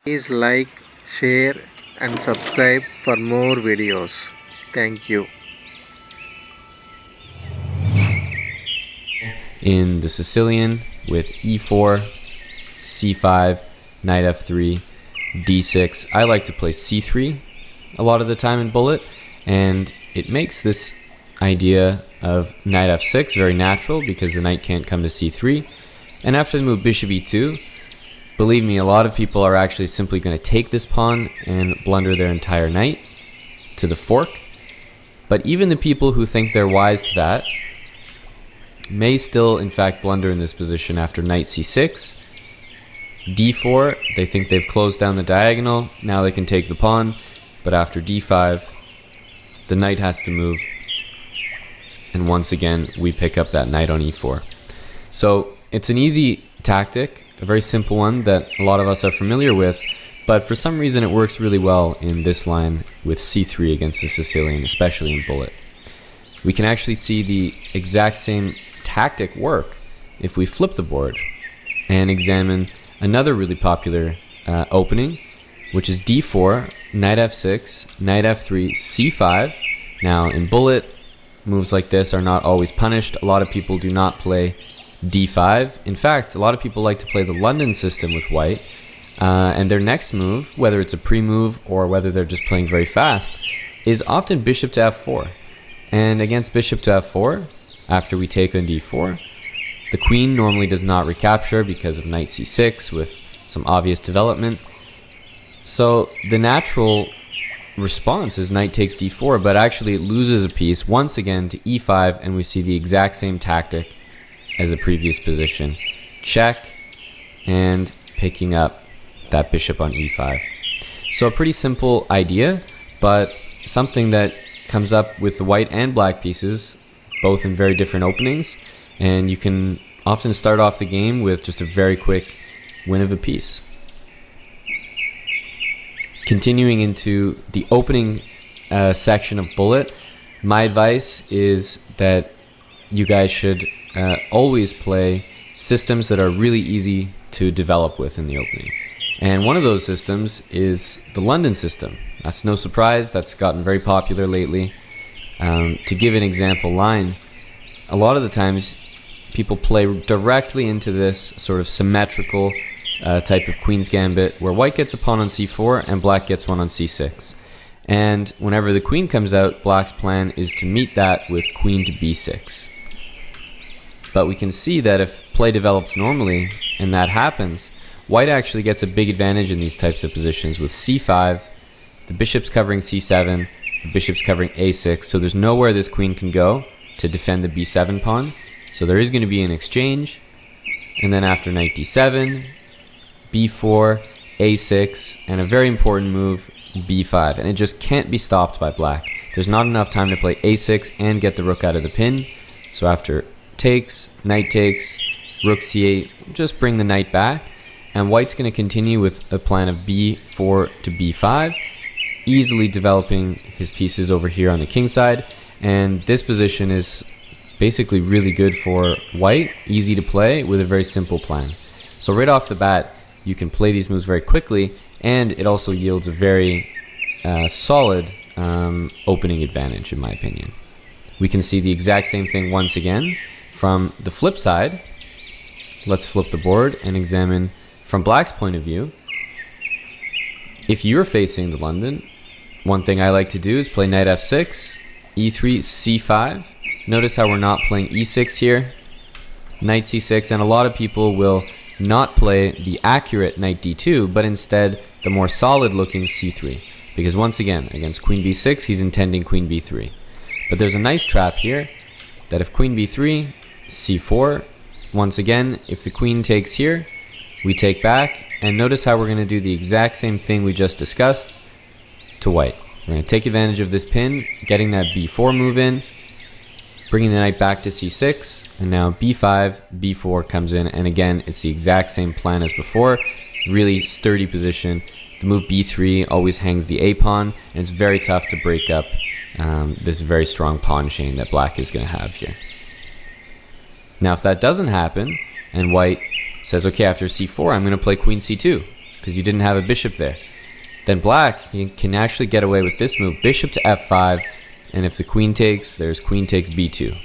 Please like, share, and subscribe for more videos. Thank you. In the Sicilian with e4, c5, knight f3, d6. I like to play c3 a lot of the time in Bullet, and it makes this idea of knight f6 very natural because the knight can't come to c3. And after the move bishop e2, believe me, a lot of people are actually simply going to take this pawn and blunder their entire knight to the fork. But even the people who think they're wise to that may still in fact blunder in this position after knight c6. d4, they think they've closed down the diagonal, now they can take the pawn, but after d5, the knight has to move, and once again we pick up that knight on e4. So it's an easy tactic, a very simple one that a lot of us are familiar with, but for some reason it works really well in this line with c3 against the Sicilian, especially in Bullet. We can actually see the exact same tactic work if we flip the board and examine another really popular opening, which is d4, knight f6, knight f3, c5. Now in Bullet, moves like this are not always punished. A lot of people do not play d5. In fact, a lot of people like to play the London system with white, and their next move, whether it's a pre-move or whether they're just playing very fast, is often bishop to f4. And against bishop to f4, after we take on d4, the queen normally does not recapture because of knight c6 with some obvious development. So the natural response is knight takes d4, but actually it loses a piece once again to e5, and we see the exact same tactic as the previous position. Check, and picking up that bishop on e5. So a pretty simple idea, but something that comes up with the white and black pieces, both in very different openings, and you can often start off the game with just a very quick win of a piece. Continuing into the opening section of Bullet, my advice is that you guys should always play systems that are really easy to develop with in the opening. And one of those systems is the London system. That's no surprise, that's gotten very popular lately. To give an example line, a lot of the times people play directly into this sort of symmetrical type of Queen's Gambit where white gets a pawn on c4 and black gets one on c6. And whenever the queen comes out, black's plan is to meet that with queen to b6. But we can see that if play develops normally and that happens, white actually gets a big advantage in these types of positions with c5, the bishop's covering c7, the bishop's covering a6, so there's nowhere this queen can go to defend the b7 pawn. So there is going to be an exchange, and then after knight d7, b4, a6, and a very important move, b5, and it just can't be stopped by black. There's not enough time to play a6 and get the rook out of the pin, so after takes, knight takes, rook c8, just bring the knight back, and white's going to continue with a plan of b4 to b5, easily developing his pieces over here on the king side, and this position is basically really good for white, easy to play with a very simple plan. So right off the bat, you can play these moves very quickly, and it also yields a very solid opening advantage in my opinion. We can see the exact same thing once again from the flip side. Let's flip the board and examine from black's point of view. If you're facing the London, one thing I like to do is play knight f6, e3, c5. Notice how we're not playing e6 here, knight c6, and a lot of people will not play the accurate knight d2, but instead the more solid looking c3, because once again against queen b6 he's intending queen b3. But there's a nice trap here that if queen b3, c4, once again if the queen takes here, we take back, and notice how we're going to do the exact same thing we just discussed to white. We're going to take advantage of this pin, getting that b4 move in, bringing the knight back to c6, and now b5, b4 comes in, and again it's the exact same plan as before. Really sturdy position. The move b3 always hangs the a pawn, and it's very tough to break up this very strong pawn chain that black is going to have here. Now if that doesn't happen, and white says, okay, after c4 I'm going to play queen c2, because you didn't have a bishop there. Then black can actually get away with this move, bishop to f5, and if the queen takes, there's queen takes b2,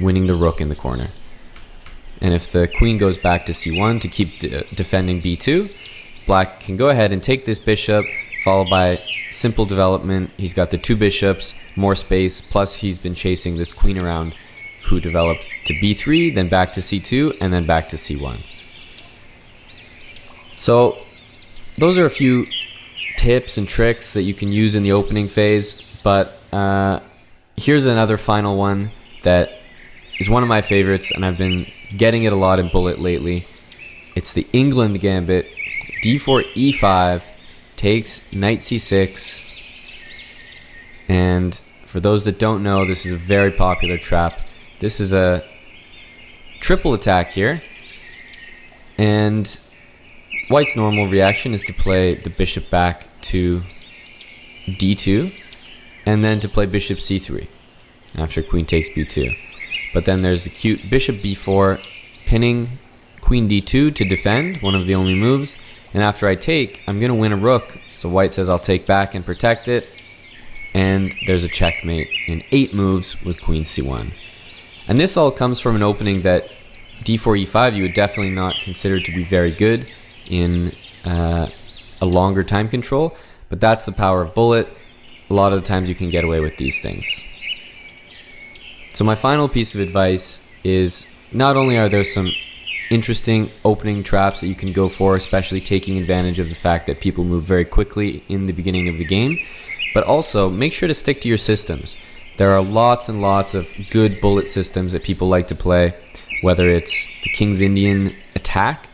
winning the rook in the corner. And if the queen goes back to c1 to keep defending b2, black can go ahead and take this bishop, followed by simple development. He's got the 2 bishops, more space, plus he's been chasing this queen around who developed to b3, then back to c2, and then back to c1. So those are a few tips and tricks that you can use in the opening phase, but here's another final one that is one of my favorites, and I've been getting it a lot in Bullet lately. It's the England gambit. d4 e5 takes knight c6, and for those that don't know, this is a very popular trap. This is a triple attack here, and white's normal reaction is to play the bishop back to d2 and then to play bishop c3 after queen takes b2. But then there's the cute bishop b4 pinning queen d2 to defend, one of the only moves. And after I take, I'm going to win a rook. So white says I'll take back and protect it. And there's a checkmate in 8 moves with queen c1. And this all comes from an opening that d4 e5 you would definitely not consider to be very good in a longer time control. But that's the power of Bullet. A lot of the times you can get away with these things. So my final piece of advice is, not only are there some interesting opening traps that you can go for, especially taking advantage of the fact that people move very quickly in the beginning of the game, but also make sure to stick to your systems. There are lots and lots of good bullet systems that people like to play, whether it's the King's Indian attack,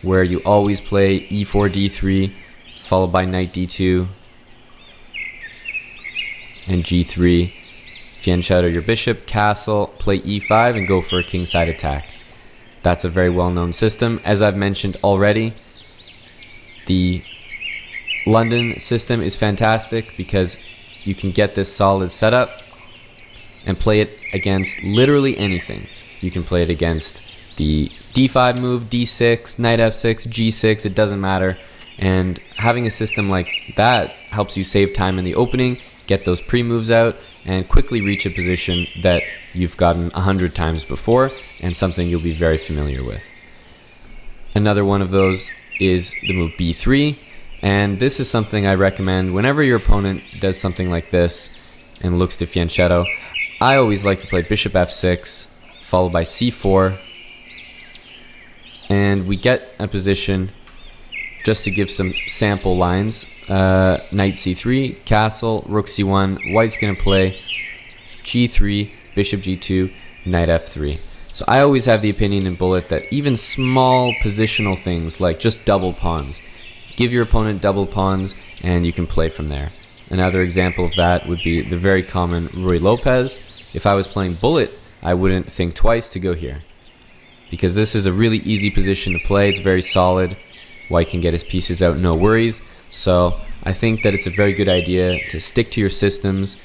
where you always play e4 d3 followed by knight d2 and g3, fianchetto your bishop, castle, play e5 and go for a kingside attack. That's a very well-known system. As I've mentioned already, the London system is fantastic because you can get this solid setup and play it against literally anything. You can play it against the d5 move, d6, knight f6, g6, it doesn't matter. And having a system like that helps you save time in the opening, get those pre-moves out, and quickly reach a position that you've gotten 100 times before and something you'll be very familiar with. Another one of those is the move b3, and this is something I recommend whenever your opponent does something like this and looks to fianchetto. I always like to play bishop f6 followed by c4, and we get a position. Just to give some sample lines, knight c3, castle, rook c1, white's going to play g3, bishop g2, knight f3. So I always have the opinion in Bullet that even small positional things like just double pawns, give your opponent double pawns and you can play from there. Another example of that would be the very common Ruy Lopez. If I was playing Bullet, I wouldn't think twice to go here, because this is a really easy position to play. It's very solid. White can get his pieces out, no worries. So I think that it's a very good idea to stick to your systems,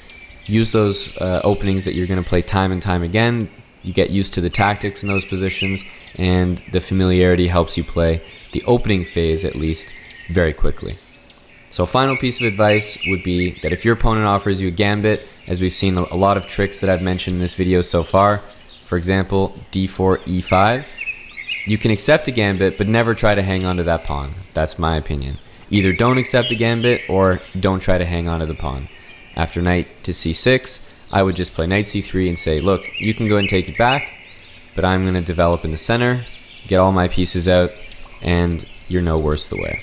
use those openings that you're going to play time and time again. You get used to the tactics in those positions, and the familiarity helps you play the opening phase, at least, very quickly. So final piece of advice would be that if your opponent offers you a gambit, as we've seen a lot of tricks that I've mentioned in this video so far, for example, d4, e5, you can accept a gambit, but never try to hang on to that pawn. That's my opinion. Either don't accept the gambit or don't try to hang on to the pawn. After knight to c6, I would just play knight c3 and say, look, you can go and take it back, but I'm going to develop in the center, get all my pieces out, and you're no worse the wear.